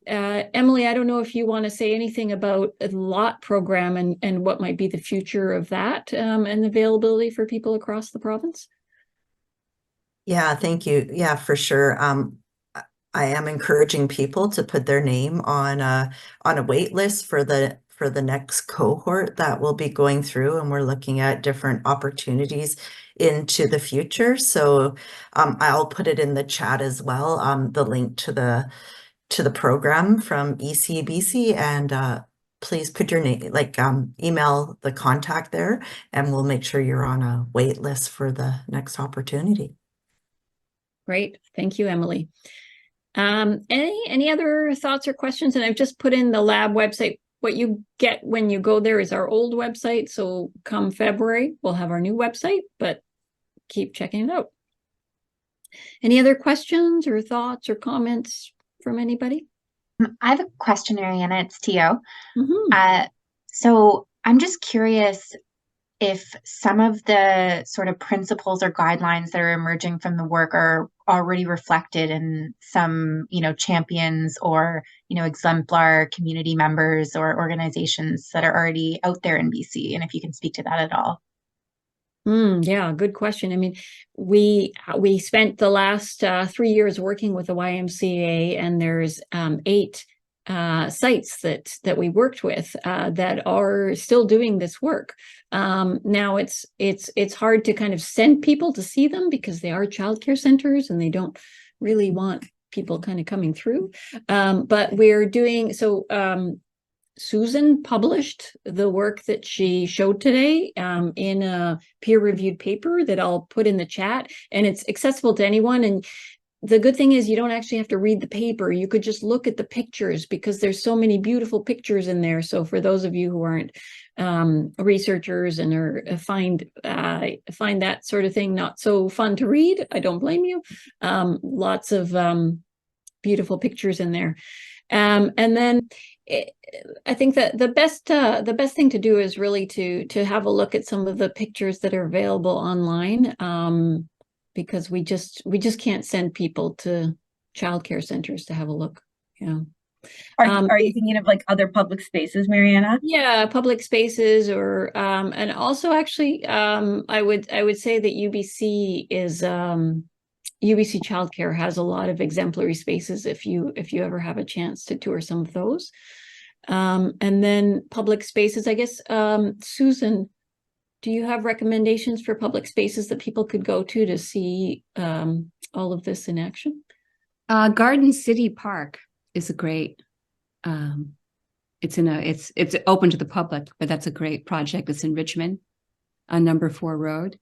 Emily, I don't know if you want to say anything about a LOT program and what might be the future of that and availability for people across the province. Yeah, thank you. Yeah, for sure. I am encouraging people to put their name on a wait list for the next cohort that we'll be going through, and we're looking at different opportunities into the future. So I'll put it in the chat as well, the link to the program from ECBC, and please put your name, like email the contact there, and we'll make sure you're on a wait list for the next opportunity. Great. Thank you, Emily. Any other thoughts or questions? And I've just put in the lab website. What you get when you go there is our old website. So come February, we'll have our new website, but keep checking it out. Any other questions or thoughts or comments from anybody? I have a question, Mariana. It's Tio. Mm-hmm. So I'm just curious if some of the sort of principles or guidelines that are emerging from the work are already reflected in some, champions or, exemplar community members or organizations that are already out there in BC, and if you can speak to that at all. Yeah, good question. I mean, we spent the last 3 years working with the YMCA, and there's 8 sites that we worked with that are still doing this work. Now it's hard to kind of send people to see them because they are childcare centers and they don't really want people kind of coming through. But we're doing so. Susan published the work that she showed today in a peer-reviewed paper that I'll put in the chat, and it's accessible to anyone. And the good thing is you don't actually have to read the paper. You could just look at the pictures because there's so many beautiful pictures in there. So for those of you who aren't researchers and find that sort of thing not so fun to read, I don't blame you. Lots of beautiful pictures in there. And then I think that the best thing to do is really to have a look at some of the pictures that are available online, because we just can't send people to childcare centers to have a look. Are you thinking of like other public spaces, Mariana? Yeah, public spaces, or and also actually I would say that UBC is UBC Childcare has a lot of exemplary spaces if you ever have a chance to tour some of those. And then public spaces, I guess, Susan, do you have recommendations for public spaces that people could go to see all of this in action? Garden City Park is a great, it's open to the public, but that's a great project. It's in Richmond on number 4 Road.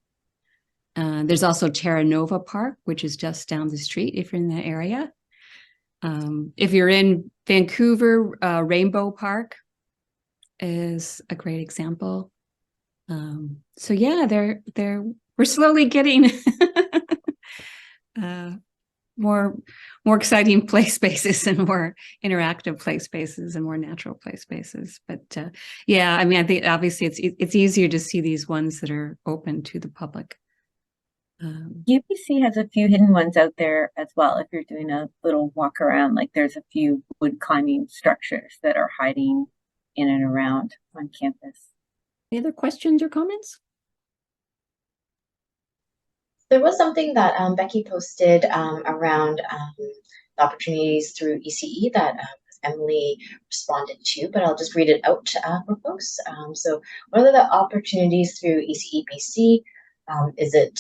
There's also Terra Nova Park, which is just down the street if you're in that area. If you're in Vancouver, Rainbow Park is a great example. So yeah, we're slowly getting more exciting play spaces and more interactive play spaces and more natural play spaces. But yeah, I mean, I think obviously it's easier to see these ones that are open to the public. UBC has a few hidden ones out there as well. If you're doing a little walk around, like there's a few wood climbing structures that are hiding in and around on campus. Any other questions or comments? There was something that Becky posted around the opportunities through ECE that Emily responded to, but I'll just read it out for folks. So what are the opportunities through ECE BC? Is it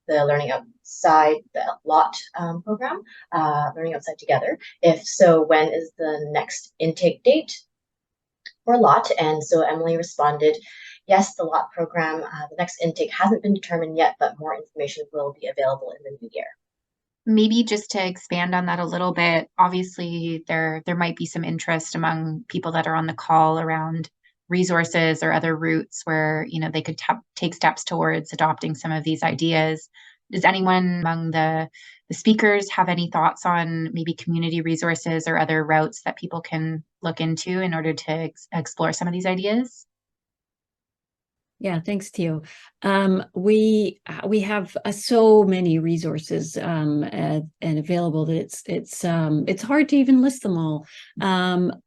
the Learning Outside the LOT program, Learning Outside Together? If so, when is the next intake date for LOT? And so Emily responded, yes, the LOT program, the next intake hasn't been determined yet, but more information will be available in the new year. Maybe just to expand on that a little bit, obviously there might be some interest among people that are on the call around resources or other routes where, they could take steps towards adopting some of these ideas. Does anyone among the speakers have any thoughts on maybe community resources or other routes that people can look into in order to explore some of these ideas? Yeah, thanks, Tio. We have so many resources and available that it's hard to even list them all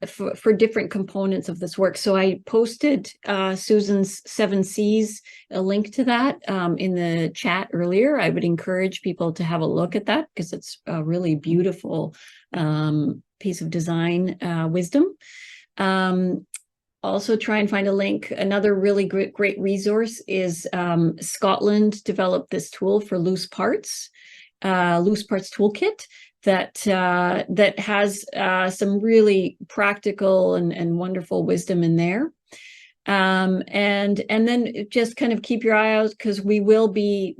for different components of this work. So I posted Susan's 7 C's, a link to that in the chat earlier. I would encourage people to have a look at that because it's a really beautiful piece of design wisdom. Also try and find a link. Another really great resource is Scotland developed this tool for loose parts toolkit. that has some really practical and wonderful wisdom in there. And then just kind of keep your eye out, because we will be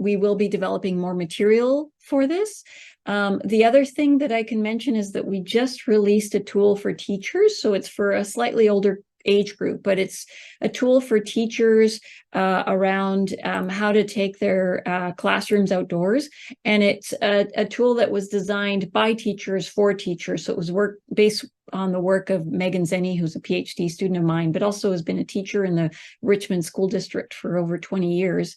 developing more material for this. The other thing that I can mention is that we just released a tool for teachers. So it's for a slightly older age group, but it's a tool for teachers around how to take their classrooms outdoors. And it's a tool that was designed by teachers for teachers. So it was based on the work of Megan Zenny, who's a PhD student of mine, but also has been a teacher in the Richmond School District for over 20 years,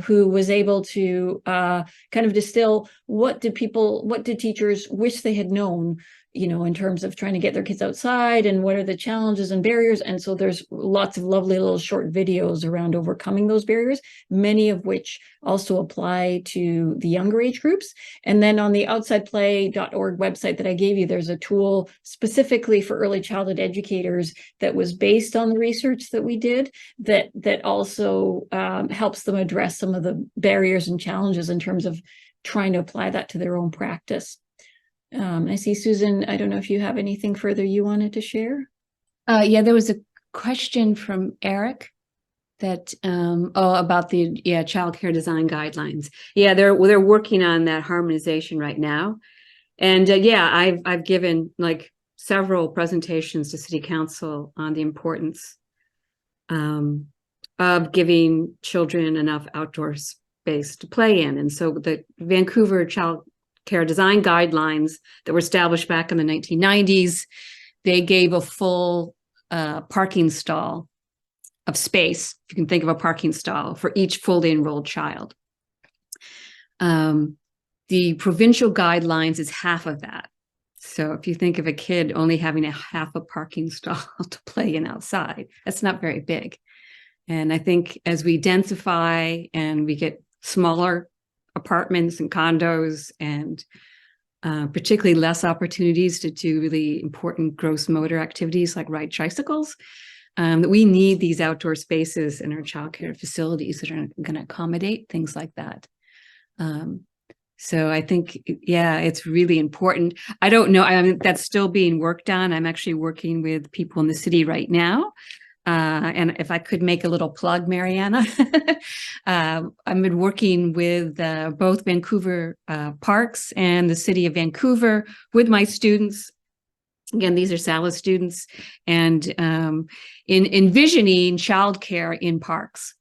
who was able to kind of distill what did teachers wish they had known, in terms of trying to get their kids outside, and what are the challenges and barriers. And so there's lots of lovely little short videos around overcoming those barriers, many of which also apply to the younger age groups. And then on the outsideplay.org website that I gave you, there's a tool specifically for early childhood educators that was based on the research that we did, that also helps them address some of the barriers and challenges in terms of trying to apply that to their own practice. I see, Susan, I don't know if you have anything further you wanted to share? Yeah, there was a question from Eric that about the childcare design guidelines. Yeah, they're working on that harmonization right now. And I've given like several presentations to City Council on the importance of giving children enough outdoor space to play in. And so the Vancouver Child Care Design Guidelines that were established back in the 1990s, they gave a full parking stall of space, if you can think of a parking stall, for each fully enrolled child. The provincial guidelines is half of that. So if you think of a kid only having a half a parking stall to play in outside, that's not very big. And I think as we densify and we get smaller apartments and condos, and particularly less opportunities to do really important gross motor activities like ride tricycles, that we need these outdoor spaces in our childcare facilities that are going to accommodate things like that. So I think, it's really important. I don't know, I mean, that's still being worked on. I'm actually working with people in the city right now. And if I could make a little plug, Mariana, I've been working with both Vancouver Parks and the City of Vancouver with my students. Again, these are SALA students, and in envisioning childcare in parks.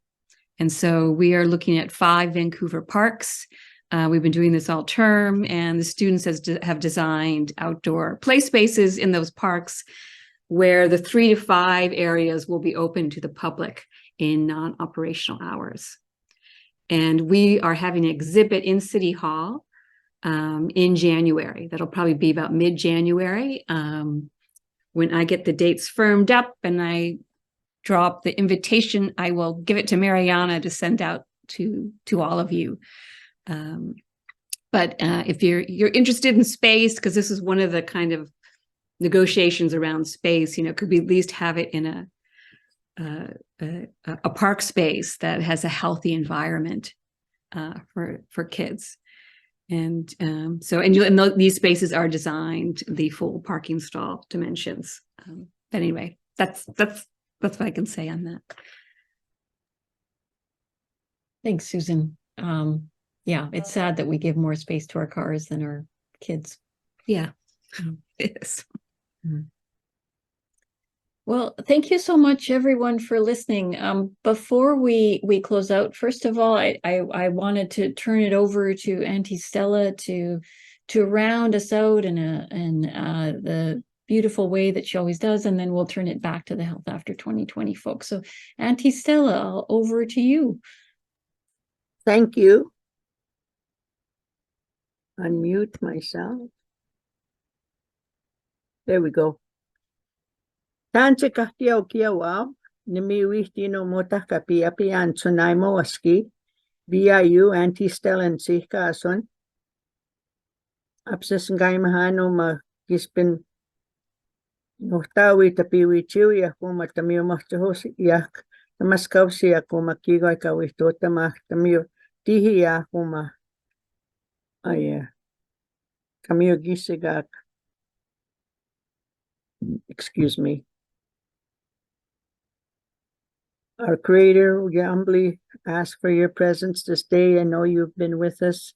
And so we are looking at 5 Vancouver parks. We've been doing this all term, and the students have designed outdoor play spaces in those parks, where the 3 to 5 areas will be open to the public in non-operational hours. And we are having an exhibit in City Hall in January. That'll probably be about mid-January. When I get the dates firmed up and I drop the invitation, I will give it to Mariana to send out to all of you. But if you're interested in space, because this is one of the kind of negotiations around space, could we at least have it in a park space that has a healthy environment for kids. And these spaces are designed the full parking stall dimensions. But anyway, that's what I can say on that. Thanks, Susan. It's sad that we give more space to our cars than our kids. Yeah, it is. Well, thank you so much, everyone, for listening. Before we close out, first of all, I wanted to turn it over to Auntie Stella to round us out in the beautiful way that she always does, and then we'll turn it back to the Health After 2020 folks. So, Auntie Stella, over to you. Thank you. Unmute myself. There we go. Tanche kahtiau kiawau, nimi wihtino mota kapi apian sunai moaski, BIU anti-stellan sihkason. Apsas ngai mahano ma kispin nohtawi tapiwi chiu ya kuma tamio mahtuhos yak tamaskausi ya kuma kigoi kawistota ma tamio tihi ya kuma. Oh yeah. Kamiyogisigak. Excuse me. Our Creator, we humbly ask for your presence this day. I know you've been with us,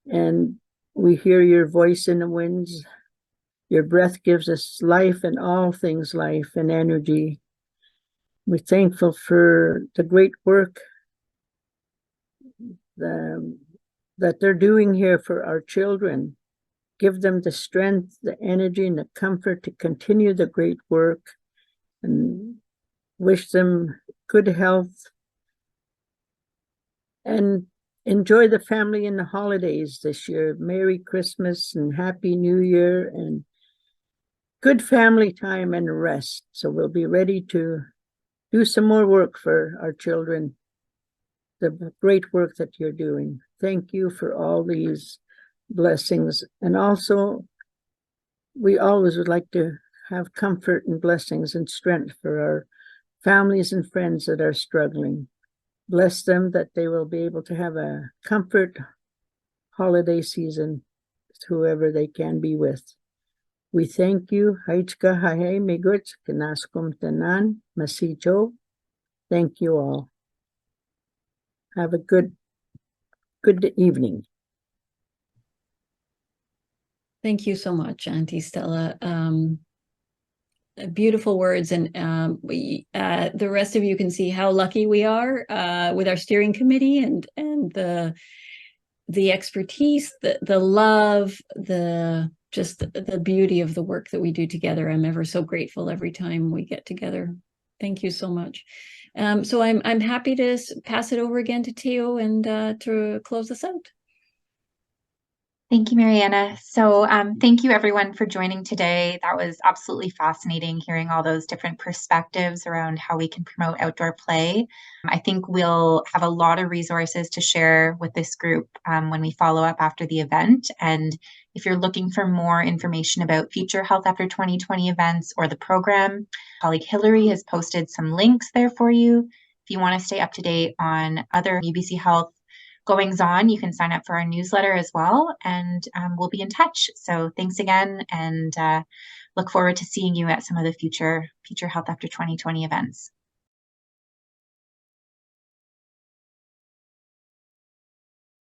and we hear your voice in the winds. Your breath gives us life, and all things life and energy. We're thankful for the great work that they're doing here for our children. Give them the strength, the energy, and the comfort to continue the great work, and wish them good health, and enjoy the family in the holidays this year. Merry Christmas and Happy New Year, and good family time and rest. So we'll be ready to do some more work for our children, the great work that you're doing. Thank you for all these blessings. And also, we always would like to have comfort and blessings and strength for our families and friends that are struggling. Bless them that they will be able to have a comfort holiday season with whoever they can be with. We thank you. Haichka hahe migut kinaskum tanan masicho. Thank you all. Have a good evening. Thank you so much, Auntie Stella. Beautiful words, and the rest of you can see how lucky we are with our steering committee and the expertise, the love, just the beauty of the work that we do together. I'm ever so grateful every time we get together. Thank you so much. So I'm happy to pass it over again to Teo and to close us out. Thank you, Mariana. So thank you everyone for joining today. That was absolutely fascinating hearing all those different perspectives around how we can promote outdoor play. I think we'll have a lot of resources to share with this group when we follow up after the event. And if you're looking for more information about future Health After 2020 events or the program, colleague Hillary has posted some links there for you. If you want to stay up to date on other UBC Health goings on, you can sign up for our newsletter as well, and we'll be in touch. So thanks again, and look forward to seeing you at some of the future Health After 2020 events.